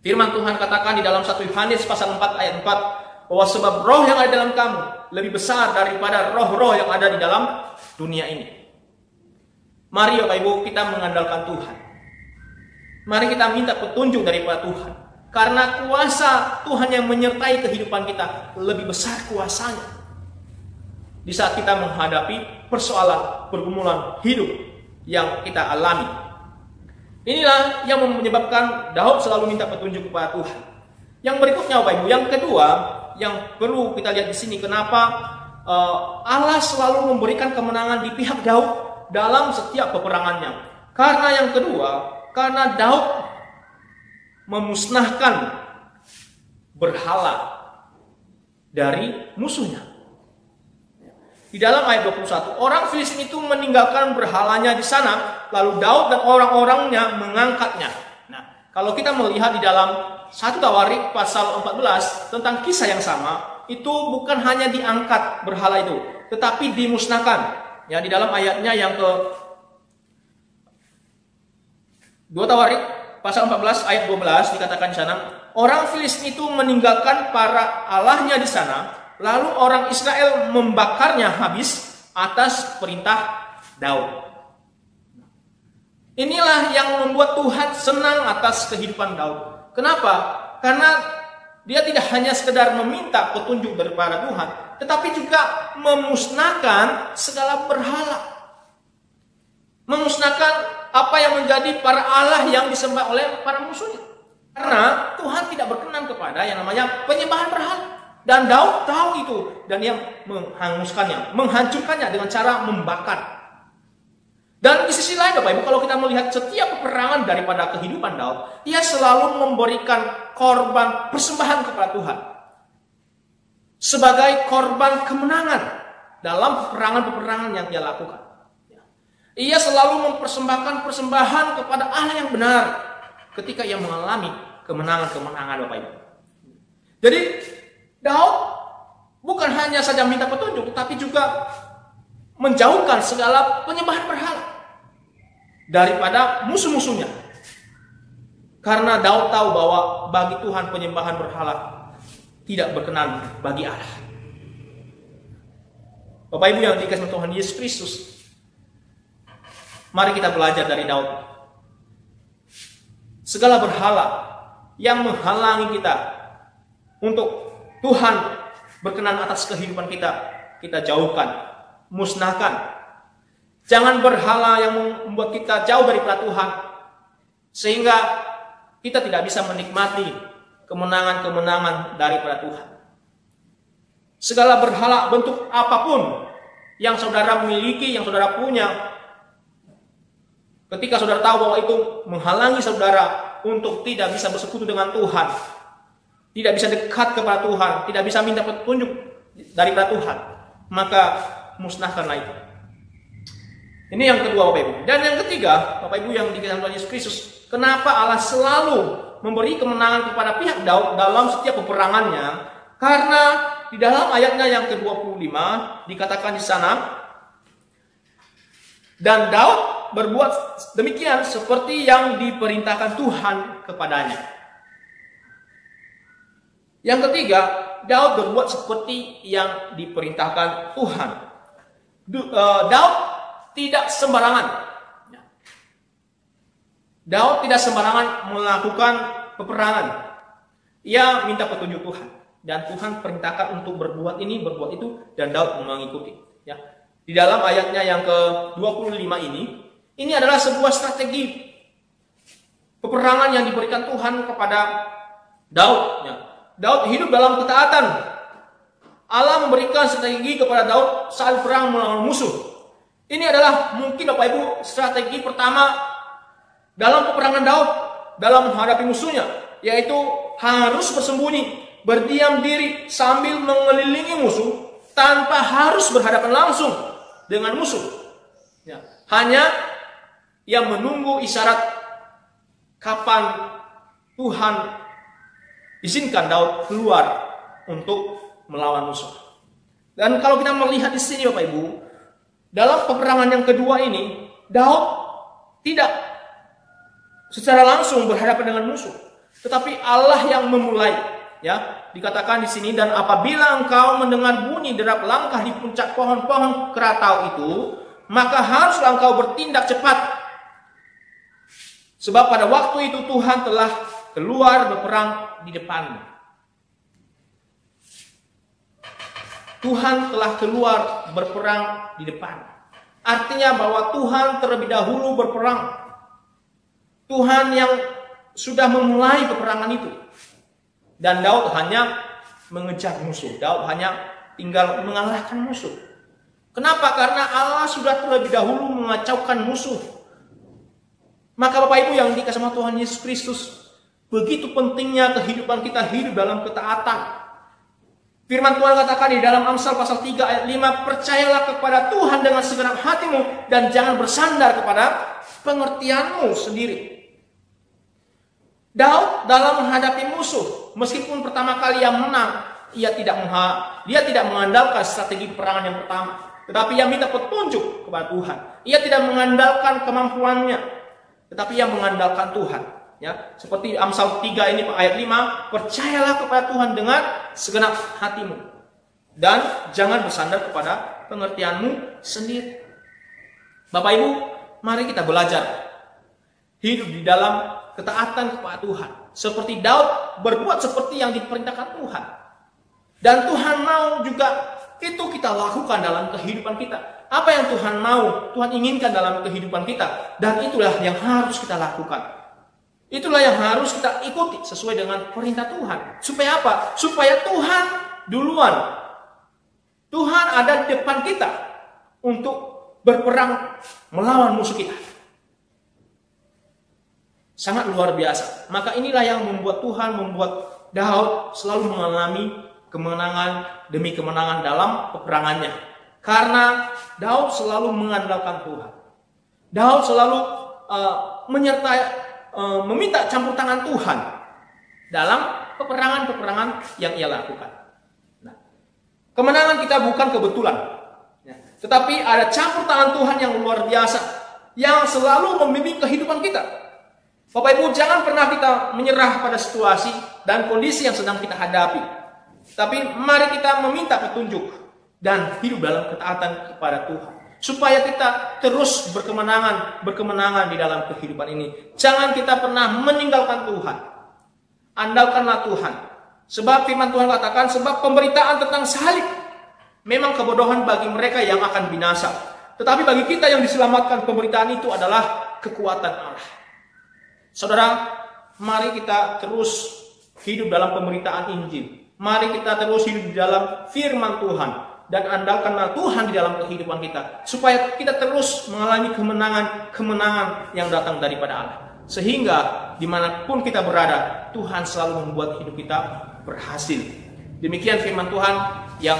Firman Tuhan katakan di dalam 1 Yohanes pasal 4 ayat 4, bahwa sebab roh yang ada dalam kamu lebih besar daripada roh-roh yang ada di dalam dunia ini. Mari Bapak Ibu, kita mengandalkan Tuhan. Mari kita minta petunjuk daripada Tuhan. Karena kuasa Tuhan yang menyertai kehidupan kita lebih besar kuasanya. Di saat kita menghadapi persoalan, pergumulan hidup yang kita alami. Inilah yang menyebabkan Daud selalu minta petunjuk kepada Tuhan. Yang berikutnya, Bapak Ibu, yang kedua yang perlu kita lihat di sini, kenapa Allah selalu memberikan kemenangan di pihak Daud dalam setiap peperangannya. Karena yang kedua, karena Daud memusnahkan berhala dari musuhnya. Di dalam ayat 21, orang Filistin itu meninggalkan berhalanya di sana, lalu Daud dan orang-orangnya mengangkatnya. Nah, kalau kita melihat di dalam 1 Tawarik pasal 14 tentang kisah yang sama, itu bukan hanya diangkat berhala itu, tetapi dimusnahkan. Ya, di dalam ayatnya yang ke 2 Tawarik pasal 14 ayat 12 dikatakan di sana, orang Filistin itu meninggalkan para allahnya di sana, lalu orang Israel membakarnya habis atas perintah Daud. Inilah yang membuat Tuhan senang atas kehidupan Daud. Kenapa? Karena dia tidak hanya sekedar meminta petunjuk daripada Tuhan, tetapi juga memusnahkan segala berhala. Memusnahkan apa yang menjadi para Allah yang disembah oleh para musuhnya. Karena Tuhan tidak berkenan kepada yang namanya penyembahan berhala. Dan Daud tahu itu, dan dia menghanguskannya, menghancurkannya dengan cara membakar. Dan di sisi lain Bapak Ibu, kalau kita melihat setiap peperangan daripada kehidupan Daud, ia selalu memberikan korban persembahan kepada Tuhan sebagai korban kemenangan dalam peperangan-peperangan yang dia lakukan. Ia selalu mempersembahkan persembahan kepada Allah yang benar ketika ia mengalami kemenangan-kemenangan Bapak Ibu. Jadi Daud bukan hanya saja minta petunjuk, tapi juga menjauhkan segala penyembahan berhala daripada musuh-musuhnya. Karena Daud tahu bahwa bagi Tuhan penyembahan berhala tidak berkenan bagi Allah. Bapak Ibu yang dikasihi Tuhan Yesus Kristus, mari kita belajar dari Daud. Segala berhala yang menghalangi kita untuk Tuhan berkenan atas kehidupan kita, kita jauhkan, musnahkan. Jangan berhala yang membuat kita jauh daripada Tuhan, sehingga kita tidak bisa menikmati kemenangan-kemenangan daripada Tuhan. Segala berhala bentuk apapun yang saudara miliki, yang saudara punya, ketika saudara tahu bahwa itu menghalangi saudara untuk tidak bisa bersekutu dengan Tuhan, tidak bisa dekat kepada Tuhan, tidak bisa minta petunjuk daripada Tuhan, maka musnahkanlah itu. Ini yang kedua Bapak Ibu. Dan yang ketiga, Bapak Ibu yang dikasihi Tuhan Yesus Kristus, kenapa Allah selalu memberi kemenangan kepada pihak Daud dalam setiap peperangannya? Karena di dalam ayatnya yang ke-25 dikatakan di sana, dan Daud berbuat demikian seperti yang diperintahkan Tuhan kepadanya. Yang ketiga, Daud berbuat seperti yang diperintahkan Tuhan. Daud tidak sembarangan. Daud tidak sembarangan melakukan peperangan. Ia minta petunjuk Tuhan, dan Tuhan perintahkan untuk berbuat ini, berbuat itu, dan Daud mengikuti. Ya. Di dalam ayatnya yang ke-25 ini adalah sebuah strategi peperangan yang diberikan Tuhan kepada Daud. Ya. Daud hidup dalam ketaatan. Allah memberikan strategi kepada Daud saat perang melawan musuh. Ini adalah mungkin Bapak Ibu strategi pertama dalam peperangan Daud dalam menghadapi musuhnya, yaitu harus bersembunyi, berdiam diri sambil mengelilingi musuh tanpa harus berhadapan langsung dengan musuh. Ya. Hanya yang menunggu isyarat kapan Tuhan izinkan Daud keluar untuk melawan musuh. Dan kalau kita melihat di sini Bapak Ibu, dalam peperangan yang kedua ini, Daud tidak secara langsung berhadapan dengan musuh, tetapi Allah yang memulai. Ya, dikatakan di sini, dan apabila engkau mendengar bunyi derap langkah di puncak pohon-pohon keratau itu, maka haruslah engkau bertindak cepat. Sebab pada waktu itu Tuhan telah keluar berperang di depanmu. Tuhan telah keluar berperang di depan. Artinya bahwa Tuhan terlebih dahulu berperang. Tuhan yang sudah memulai peperangan itu. Dan Daud hanya mengejar musuh. Daud hanya tinggal mengalahkan musuh. Kenapa? Karena Allah sudah terlebih dahulu mengacaukan musuh. Maka Bapak Ibu yang dikasihi sama Tuhan Yesus Kristus, begitu pentingnya kehidupan kita hidup dalam ketaatan. Firman Tuhan katakan di dalam Amsal pasal 3 ayat 5, percayalah kepada Tuhan dengan segenap hatimu dan jangan bersandar kepada pengertianmu sendiri. Daud dalam menghadapi musuh, meskipun pertama kali ia menang, dia tidak mengandalkan strategi peperangan yang pertama, tetapi ia minta petunjuk kepada Tuhan. Ia tidak mengandalkan kemampuannya, tetapi ia mengandalkan Tuhan. Ya, seperti Amsal 3 ini ayat 5, percayalah kepada Tuhan dengan segenap hatimu dan jangan bersandar kepada pengertianmu sendiri. Bapak Ibu, mari kita belajar hidup di dalam ketaatan kepada Tuhan. Seperti Daud berbuat seperti yang diperintahkan Tuhan. Dan Tuhan mau juga itu kita lakukan dalam kehidupan kita. Apa yang Tuhan mau, Tuhan inginkan dalam kehidupan kita. Dan itulah yang harus kita lakukan. Itulah yang harus kita ikuti sesuai dengan perintah Tuhan. Supaya apa? Supaya Tuhan duluan. Tuhan ada di depan kita untuk berperang melawan musuh kita. Sangat luar biasa. Maka inilah yang membuat Daud selalu mengalami kemenangan demi kemenangan dalam peperangannya. Karena Daud selalu mengandalkan Tuhan. Daud selalu meminta campur tangan Tuhan dalam peperangan-peperangan yang ia lakukan. Nah, kemenangan kita bukan kebetulan, tetapi ada campur tangan Tuhan yang luar biasa yang selalu membimbing kehidupan kita. Bapak Ibu, jangan pernah kita menyerah pada situasi dan kondisi yang sedang kita hadapi. Tapi mari kita meminta petunjuk dan hidup dalam ketaatan kepada Tuhan, supaya kita terus berkemenangan di dalam kehidupan ini. Jangan kita pernah meninggalkan Tuhan. Andalkanlah Tuhan. Sebab firman Tuhan katakan, sebab pemberitaan tentang salib memang kebodohan bagi mereka yang akan binasa. Tetapi bagi kita yang diselamatkan, pemberitaan itu adalah kekuatan Allah. Saudara, mari kita terus hidup dalam pemberitaan Injil. Mari kita terus hidup di dalam firman Tuhan. Dan andalkanlah Tuhan di dalam kehidupan kita, supaya kita terus mengalami kemenangan yang datang daripada Allah. Sehingga dimanapun kita berada, Tuhan selalu membuat hidup kita berhasil. Demikian firman Tuhan yang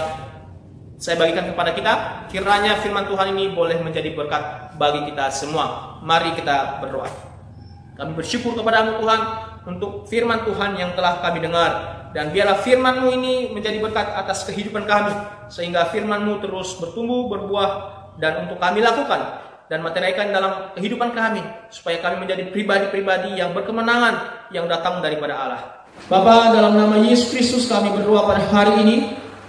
saya bagikan kepada kita. Kiranya firman Tuhan ini boleh menjadi berkat bagi kita semua. Mari kita berdoa. Kami bersyukur kepada-Mu Tuhan untuk firman Tuhan yang telah kami dengar. Dan biarlah firman-Mu ini menjadi berkat atas kehidupan kami, sehingga firman-Mu terus bertumbuh, berbuah, dan untuk kami lakukan dan materialkan dalam kehidupan kami, supaya kami menjadi pribadi-pribadi yang berkemenangan yang datang daripada Allah. Bapa, dalam nama Yesus Kristus kami berdoa pada hari ini.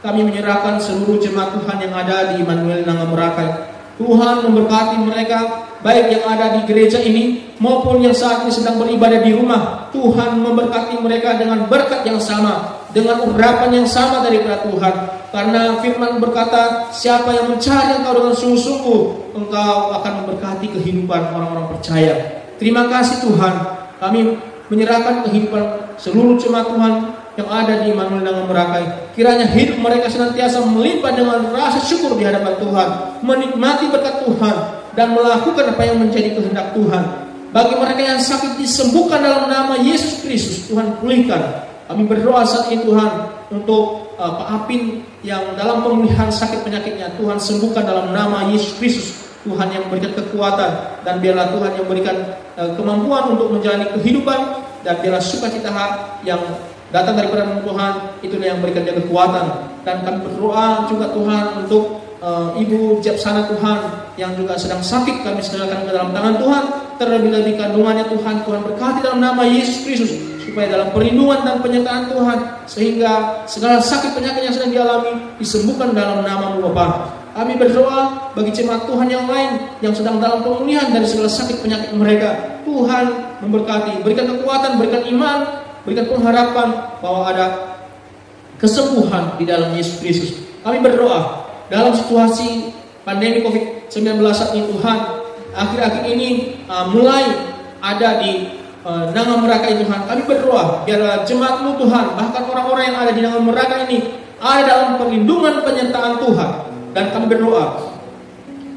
Kami menyerahkan seluruh jemaat Tuhan yang ada di Immanuel Nanga Merakai. Tuhan memberkati mereka, baik yang ada di gereja ini maupun yang saat ini sedang beribadah di rumah. Tuhan memberkati mereka dengan berkat yang sama, dengan urapan yang sama daripada Tuhan. Karena firman berkata, siapa yang mencari Engkau dengan sungguh-sungguh, Engkau akan memberkati kehidupan orang-orang percaya. Terima kasih Tuhan. Kami menyerahkan kehidupan seluruh jemaat Tuhan yang ada di Immanuel Nanga Merakai. Kiranya hidup mereka senantiasa melimpah dengan rasa syukur di hadapan Tuhan, menikmati berkat Tuhan, dan melakukan apa yang menjadi kehendak Tuhan. Bagi mereka yang sakit, disembuhkan dalam nama Yesus Kristus. Tuhan pulihkan. Kami berdoa saat ini Tuhan untuk Pak Apin yang dalam pemulihan sakit penyakitnya. Tuhan sembuhkan dalam nama Yesus Kristus. Tuhan yang memberikan kekuatan, dan biarlah Tuhan yang memberikan kemampuan untuk menjalani kehidupan, dan biarlah sukacita yang datang daripada Tuhan, itulah yang memberikan dia kekuatan. Dan kami berdoa juga Tuhan untuk Ibu Japsana Tuhan yang juga sedang sakit. Kami serahkan ke dalam tangan Tuhan. Terlebih-lebih kandungannya Tuhan berkati dalam nama Yesus Kristus, supaya dalam perlindungan dan penyertaan Tuhan, sehingga segala sakit penyakit yang sedang dialami disembuhkan dalam nama-Mu Bapa. Kami berdoa bagi jemaat Tuhan yang lain yang sedang dalam pemulihan dari segala sakit penyakit mereka. Tuhan memberkati, berikan kekuatan, berikan iman, berikan pengharapan bahwa ada kesembuhan di dalam Yesus Kristus. Kami berdoa dalam situasi pandemi COVID-19 saat ini Tuhan, akhir-akhir ini mulai ada di Nanga Merakai Tuhan. Kami berdoa biarlah jemaat-Mu Tuhan, bahkan orang-orang yang ada di Nanga Merakai ini ada dalam perlindungan penyertaan Tuhan. Dan kami berdoa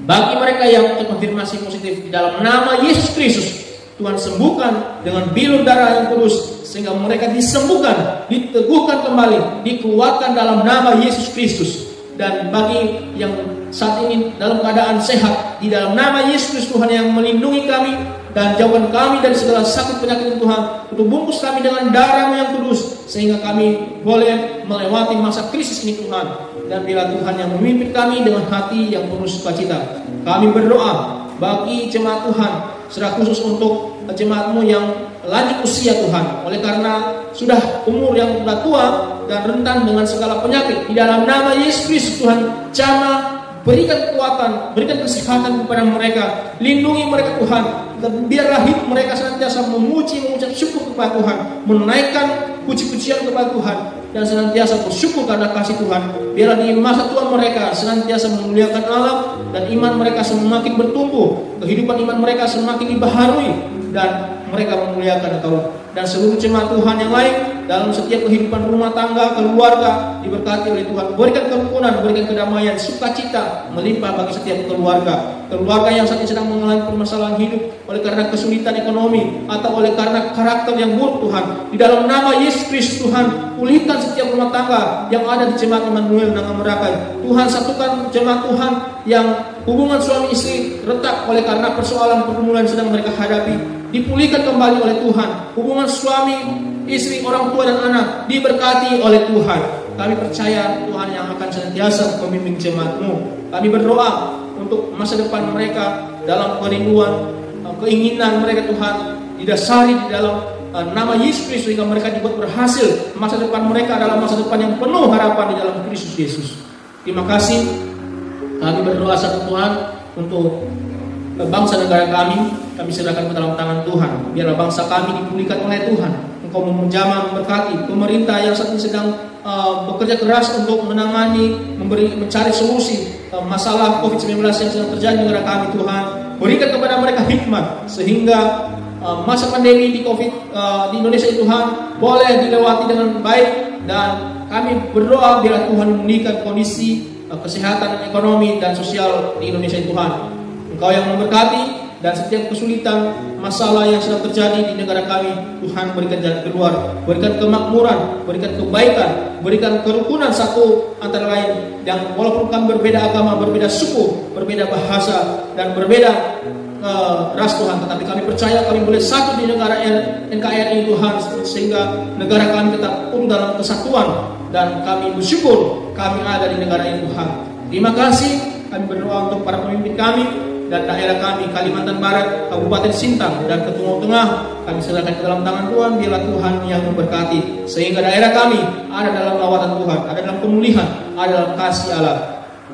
bagi mereka yang terkonfirmasi positif di dalam nama Yesus Kristus, Tuhan sembuhkan dengan bilur darah yang kudus, sehingga mereka disembuhkan, diteguhkan kembali, dikuatkan dalam nama Yesus Kristus. Dan bagi yang saat ini dalam keadaan sehat, di dalam nama Yesus Kristus Tuhan yang melindungi kami dan jauhkan kami dari segala sakit penyakit Tuhan, untuk bungkus kami dengan darah-Mu yang kudus, sehingga kami boleh melewati masa krisis ini Tuhan. Dan bila Tuhan yang memimpin kami dengan hati yang penuh sukacita. Kami berdoa bagi jemaat Tuhan, secara khusus untuk jemaat-Mu yang lanjut usia Tuhan, oleh karena sudah umur yang sudah tua dan rentan dengan segala penyakit. Di dalam nama Yesus Kristus Tuhan, jamah, berikan kekuatan, berikan kesehatan kepada mereka, lindungi mereka Tuhan, dan biarlah hidup mereka senantiasa memuji, mengucap syukur kepada Tuhan, menaikkan puji-pujian kepada Tuhan, dan senantiasa bersyukur karena kasih Tuhan. Biarlah di masa tua mereka senantiasa memuliakan Allah, dan iman mereka semakin bertumbuh, kehidupan iman mereka semakin dibaharui, dan mereka memuliakan Engkau dan seluruh jemaat Tuhan yang lain dalam setiap kehidupan rumah tangga, keluarga diberkati oleh Tuhan. Berikan kerukunan, berikan kedamaian, sukacita melimpah bagi setiap keluarga. Keluarga yang saat ini sedang mengalami permasalahan hidup oleh karena kesulitan ekonomi atau oleh karena karakter yang buruk Tuhan. Di dalam nama Yesus Kristus Tuhan, pulihkan setiap rumah tangga yang ada di jemaat Immanuel Nanga Merakai. Tuhan, satukan jemaat Tuhan yang hubungan suami istri retak oleh karena persoalan pergumulan sedang mereka hadapi. Dipulihkan kembali oleh Tuhan. Hubungan suami, istri, orang tua dan anak diberkati oleh Tuhan. Kami percaya Tuhan yang akan senantiasa memimpin jemaat-Mu. Kami berdoa untuk masa depan mereka dalam kerinduan, keinginan mereka Tuhan didasari di dalam nama Yesus Kristus sehingga mereka dibuat berhasil. Masa depan mereka adalah masa depan yang penuh harapan di dalam Kristus Yesus. Terima kasih. Kami berdoa sama Tuhan untuk bangsa negara kami serahkan ke dalam tangan Tuhan. Biarlah bangsa kami dipulihkan oleh Tuhan. Engkau menjamah, memberkati pemerintah yang saat ini sedang bekerja keras untuk menangani, mencari solusi masalah COVID-19 yang sedang terjadi di negara kami. Tuhan, berikan kepada mereka hikmat sehingga masa pandemi di COVID di Indonesia Tuhan boleh dilewati dengan baik, dan kami berdoa biarlah Tuhan memulihkan kondisi kesehatan, ekonomi dan sosial di Indonesia Tuhan. Engkau yang memberkati, dan setiap kesulitan, masalah yang sedang terjadi di negara kami, Tuhan berikan jalan keluar, berikan kemakmuran, berikan kebaikan, berikan kerukunan satu antara lain. Yang walaupun kami berbeda agama, berbeda suku, berbeda bahasa, dan berbeda ras Tuhan, tetapi kami percaya kami boleh satu di negara NKRI Tuhan, sehingga negara kami tetap dalam kesatuan, dan kami bersyukur kami ada di negara ini Tuhan. Terima kasih. Kami berdoa untuk para pemimpin kami dan daerah kami, Kalimantan Barat, Kabupaten Sintang, dan ke Timur Tengah. Kami serahkan ke dalam tangan Tuhan. Biarlah Tuhan yang memberkati, sehingga daerah kami ada dalam lawatan Tuhan, ada dalam pemulihan, ada dalam kasih Allah.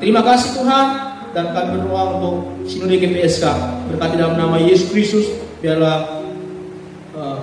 Terima kasih Tuhan. Dan kami berdoa untuk Sinode GPSK, berkati dalam nama Yesus Kristus. Biarlah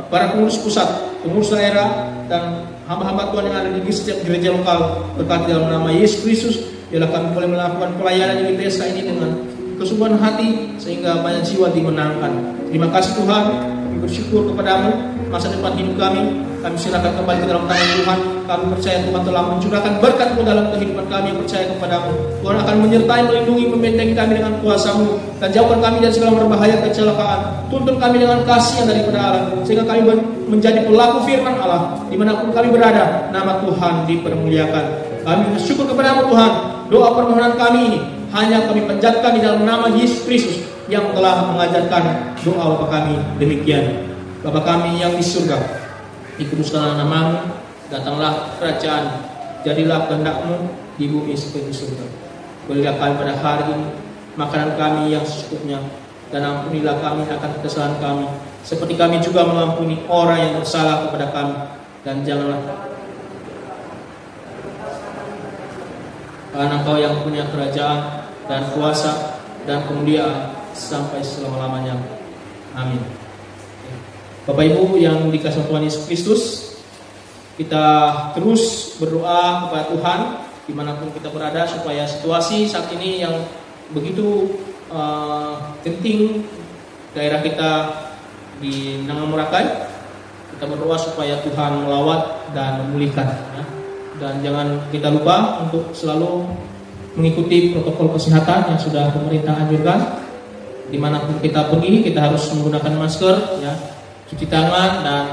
para pengurus pusat, pengurus daerah, dan hamba-hamba Tuhan yang ada di setiap gereja lokal, berkati dalam nama Yesus Kristus. Biarlah kami boleh melakukan pelayanan di GPSK ini dengan kesungguhan hati, sehingga banyak jiwa dimenangkan. Terima kasih Tuhan. Kami bersyukur kepadamu. Masa depan hidup kami serahkan kembali ke dalam tangan Tuhan. Kami percaya Tuhan telah mencurahkan berkat-Mu dalam kehidupan kami yang percaya kepadamu. Tuhan akan menyertai, melindungi, membentengi kami dengan kuasa-Mu, dan jauhkan kami dari segala berbahaya kecelakaan. Tuntun kami dengan kasih yang daripada Allah, sehingga kami menjadi pelaku firman Allah dimanapun kami berada. Nama Tuhan dipermuliakan. Kami bersyukur kepadamu Tuhan. Doa permohonan kami ini hanya kami panjatkan di dalam nama Yesus Kristus yang telah mengajarkan doa Bapa kami demikian. Bapa kami yang di surga, dikuduskanlah nama-Mu, datanglah kerajaan, jadilah kehendak-Mu di bumi seperti di surga. Berilah kami pada hari ini makanan kami yang secukupnya, dan ampunilah kami akan kesalahan kami, seperti kami juga mengampuni orang yang bersalah kepada kami. Dan janganlah, karena Engkau yang punya kerajaan dan kuasa dan kemuliaan sampai selama-lamanya. Amin. Bapak Ibu yang dikasihi Tuhan Yesus Kristus, kita terus berdoa kepada Tuhan dimanapun kita berada, supaya situasi saat ini yang begitu genting daerah kita di Nanga Merakai, kita berdoa supaya Tuhan melawat dan memulihkan, ya. Dan jangan kita lupa untuk selalu mengikuti protokol kesehatan yang sudah pemerintah anjurkan. Dimanapun kita pergi, kita harus menggunakan masker, ya, cuci tangan, dan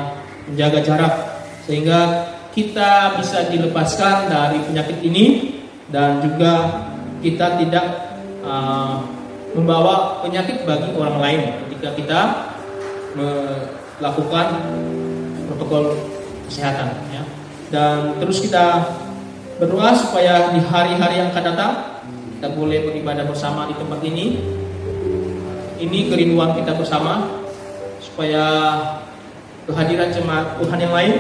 menjaga jarak, sehingga kita bisa dilepaskan dari penyakit ini, dan juga kita tidak membawa penyakit bagi orang lain ketika kita melakukan protokol kesehatan, ya. Dan terus kita berdoa supaya di hari-hari yang akan datang kita boleh beribadah bersama di tempat ini. Ini kerinduan kita bersama, supaya kehadiran jemaat Tuhan yang lain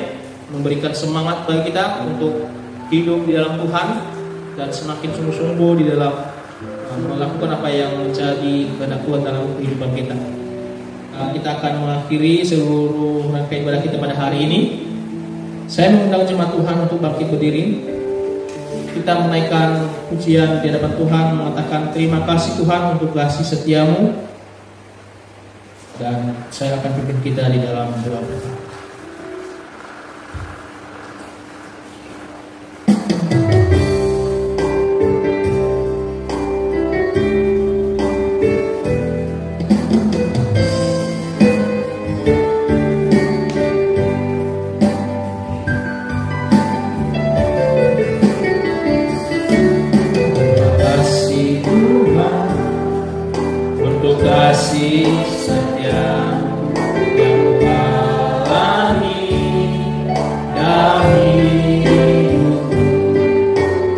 memberikan semangat bagi kita untuk hidup di dalam Tuhan dan semakin sungguh-sungguh di dalam melakukan apa yang menjadi kehendak Tuhan dalam kehidupan kita. Kita akan mengakhiri seluruh rangkaian ibadah kita pada hari ini. Saya mengundang jemaat Tuhan untuk bangkit berdiri. Kita menaikkan pujian di hadapan Tuhan, mengatakan terima kasih Tuhan untuk kasih setiamu. Dan saya akan pimpin kita di dalam doa. kasih setia yang alami dari hidupku.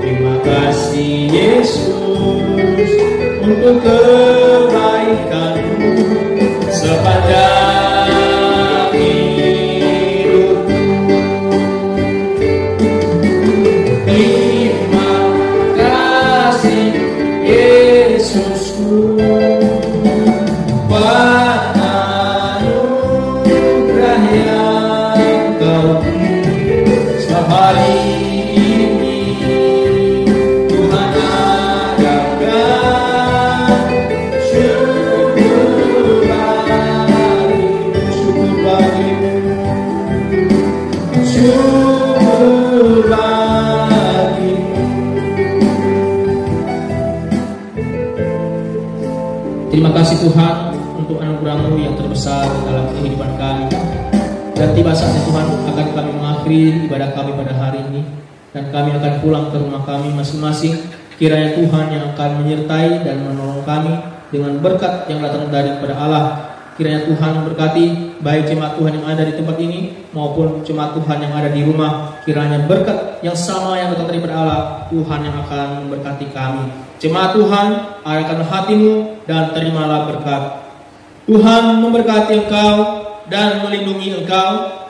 Terima kasih Yesus untuk kebaikan-Mu sepanjang hidupku. Terima kasih Yesusku buat anugerah yang Kau beri. Sebab hari ini Tuhan adakan syukur bagimu, syukur bagimu. Terima kasih Tuhan untuk anugerah-Mu yang terbesar dalam kehidupan kami. Dan tiba saatnya Tuhan akan kami mengakhiri ibadah kami pada hari ini, dan kami akan pulang ke rumah kami masing-masing. Kiranya Tuhan yang akan menyertai dan menolong kami dengan berkat yang datang daripada Allah. Kiranya Tuhan memberkati baik jemaat Tuhan yang ada di tempat ini maupun jemaat Tuhan yang ada di rumah. Kiranya berkat yang sama yang datang daripada Allah, Tuhan yang akan memberkati kami. Jemaat Tuhan, arahkan hatimu dan terimalah berkat. Tuhan memberkati engkau dan melindungi engkau.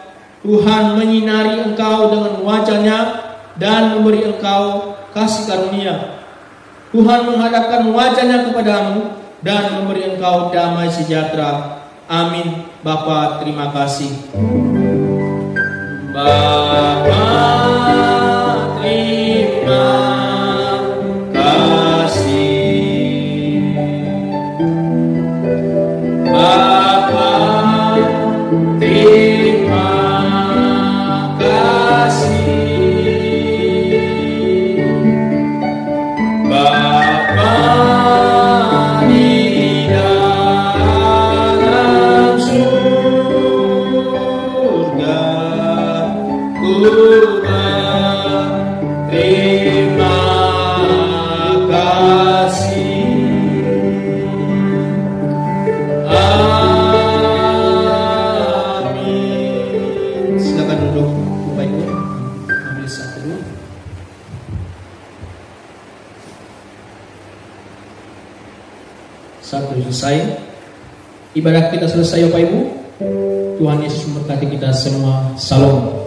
Tuhan menyinari engkau dengan wajah-Nya dan memberi engkau kasih karunia. Tuhan menghadapkan wajah-Nya kepadamu dan memberi engkau damai sejahtera. Amin. Bapa, terima kasih. Bapa, terima kasih. Bapa, terima kasih. Bapa di dalam surga, ku berterima kasih. Amin. Silakan duduk Bapak Ibu. Ambil satu dulu. Satu selesai. Ibadah kita selesai Bapak Ibu. Tuhan Yesus memberkati kita semua. Salam.